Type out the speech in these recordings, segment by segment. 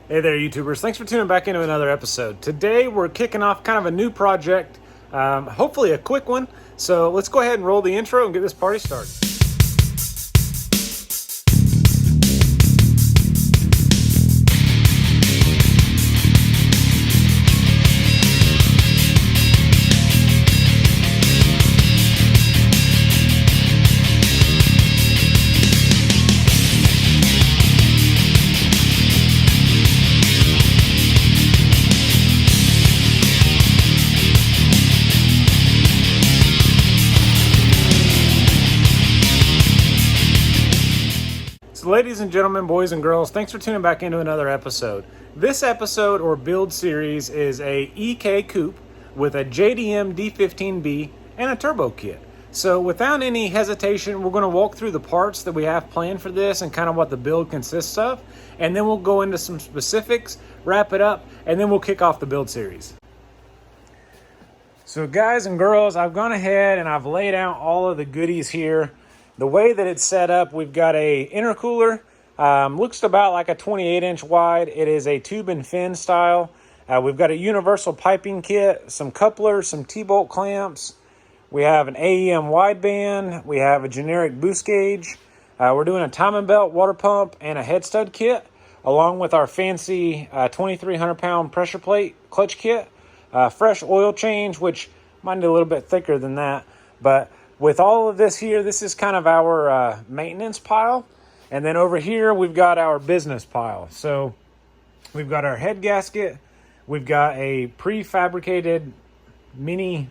Hey there, YouTubers. Thanks for tuning back into another episode. Today, we're kicking off kind of a new project, hopefully a quick one. So let's go ahead and roll the intro and get this party started. So ladies and gentlemen, boys and girls, thanks for tuning back into another episode. This episode or build series is a EK coupe with a JDM D15B and a turbo kit. So without any hesitation, we're going to walk through the parts that we have planned for this and kind of what the build consists of. And then we'll go into some specifics, wrap it up, and then we'll kick off the build series. So guys and girls, I've gone ahead and I've laid out all of the goodies here. The way that it's set up, we've got a intercooler, looks about like a 28-inch wide. It is a tube and fin style. We've got a universal piping kit, some couplers, some T-bolt clamps. We have an AEM wideband. We have a generic boost gauge. We're doing a timing belt, water pump, and a head stud kit, along with our fancy 2,300-pound pressure plate clutch kit. Fresh oil change, which might be a little bit thicker than that, but with all of this here, this is kind of our maintenance pile. And then over here, we've got our business pile. So we've got our head gasket. We've got a prefabricated mini,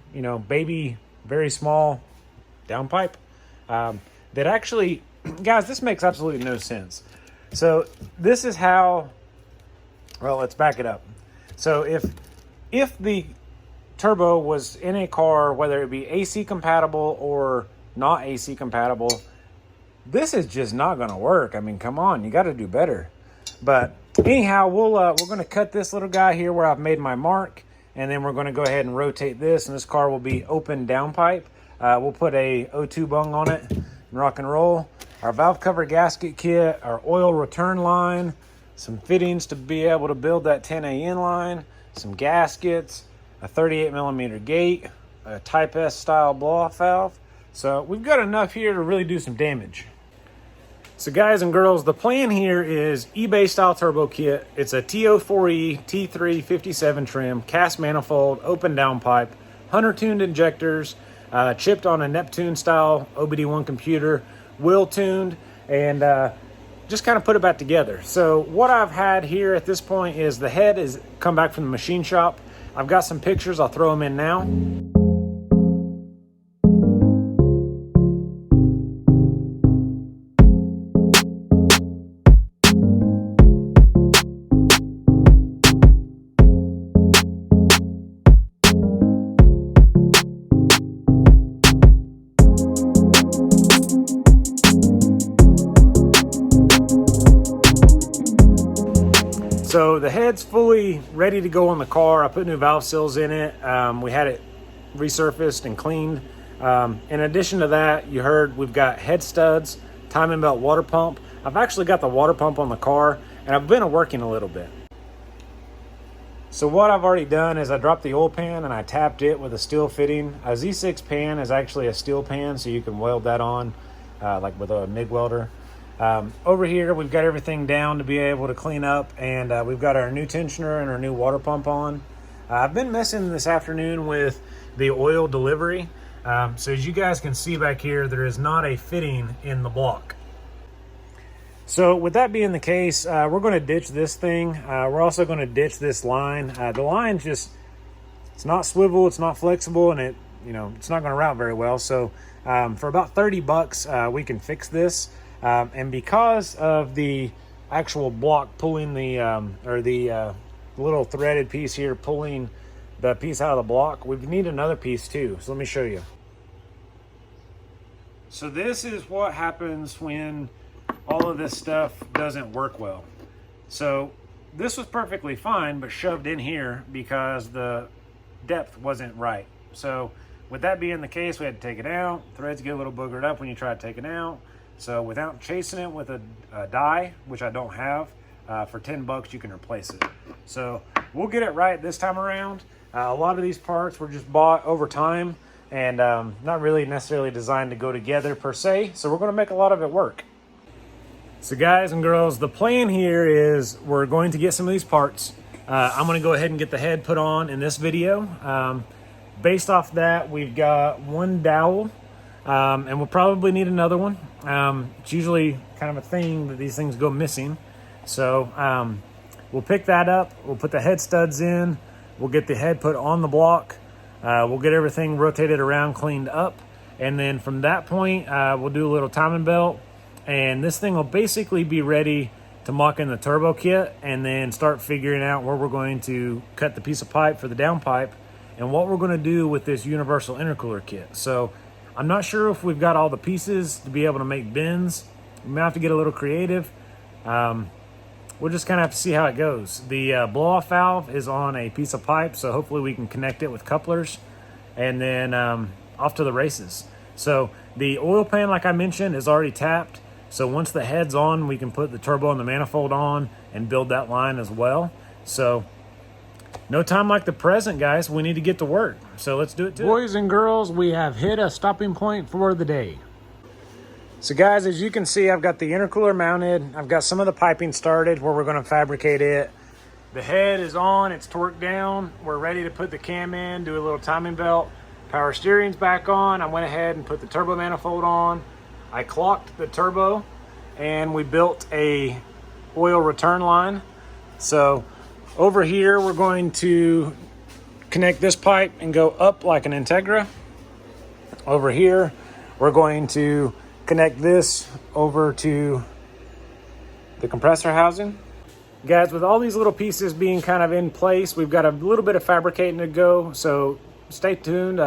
baby, very small downpipe. That actually, guys, this makes absolutely no sense. So this is how, well, let's back it up. So if the turbo was in a car, whether it be AC compatible or not AC compatible, this is just not going to work. I mean, come on, you got to do better. But anyhow, we're going to cut this little guy here where I've made my mark, and then we're going to go ahead and rotate this, and this car will be open downpipe. We'll put a O2 bung on it and rock and roll. Our valve cover gasket kit, our oil return line, some fittings to be able to build that 10A inline, some gaskets, a 38 millimeter gate, a Type S style blow-off valve. So we've got enough here to really do some damage. So guys and girls, the plan here is eBay style turbo kit. It's a TO4E T3 57 trim, cast manifold, open downpipe, Hunter tuned injectors, chipped on a Neptune style OBD1 computer, wheel tuned, and just kind of put it back together. So what I've had here at this point is the head is come back from the machine shop. I've got some pictures, I'll throw them in now. So the head's fully ready to go on the car. I put new valve seals in it. We had it resurfaced and cleaned. In addition to that, you heard we've got head studs, timing belt, water pump. I've actually got the water pump on the car, and I've been working a little bit. So what I've already done is I dropped the oil pan and I tapped it with a steel fitting. A Z6 pan is actually a steel pan, so you can weld that on like with a MIG welder. Over here, we've got everything down to be able to clean up, and we've got our new tensioner and our new water pump on. I've been messing this afternoon with the oil delivery. So as you guys can see back here, there is not a fitting in the block. So with that being the case, we're going to ditch this thing. We're also going to ditch this line. The line just, it's not swivel, it's not flexible, and it's not going to route very well. So for about 30 bucks, we can fix this. And because of the actual block pulling the little threaded piece here pulling the piece out of the block, we need another piece too. So let me show you. So this is what happens when all of this stuff doesn't work well. So this was perfectly fine, but shoved in here because the depth wasn't right. So with that being the case, we had to take it out. Threads get a little boogered up when you try to take it out. So without chasing it with a die, which I don't have, For 10 bucks, you can replace it. So we'll get it right this time around. A lot of these parts were just bought over time and not really necessarily designed to go together per se. So we're going to make a lot of it work. So guys and girls, the plan here is we're going to get some of these parts. I'm going to go ahead and get the head put on in this video. Based off that, we've got one dowel, and we'll probably need another one. It's usually kind of a thing that these things go missing. So we'll pick that up. We'll put the head studs in. We'll get the head put on the block. We'll get everything rotated around, cleaned up. And then from that point, we'll do a little timing belt. And this thing will basically be ready to mock in the turbo kit and then start figuring out where we're going to cut the piece of pipe for the downpipe and what we're going to do with this universal intercooler kit. So I'm not sure if we've got all the pieces to be able to make bins. We may have to get a little creative. We'll just kind of have to see how it goes. The blow-off valve is on a piece of pipe, so hopefully we can connect it with couplers and then off to the races. So the oil pan, like I mentioned, is already tapped. So once the head's on, we can put the turbo and the manifold on and build that line as well. So no time like the present, guys. We need to get to work. So let's do it too. Boys and girls, we have hit a stopping point for the day. So guys, as you can see, I've got the intercooler mounted. I've got some of the piping started where we're going to fabricate it. The head is on, it's torqued down. We're ready to put the cam in, do a little timing belt. Power steering's back on. I went ahead and put the turbo manifold on. I clocked the turbo and we built a oil return line. So over here, we're going to connect this pipe and go up like an Integra. Over here, we're going to connect this over to the compressor housing. Guys, with all these little pieces being kind of in place, we've got a little bit of fabricating to go, so stay tuned.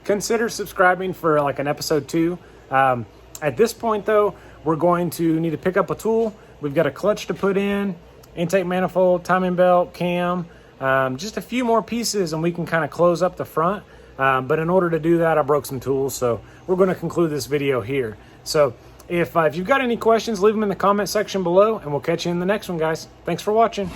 Consider subscribing for like an episode 2. At this point though, we're going to need to pick up a tool. We've got a clutch to put in, intake manifold, timing belt, cam, just a few more pieces and we can kind of close up the front. But in order to do that, I broke some tools, so we're going to conclude this video here. So if you've got any questions, leave them in the comment section below, and we'll catch you in the next one, guys. Thanks for watching.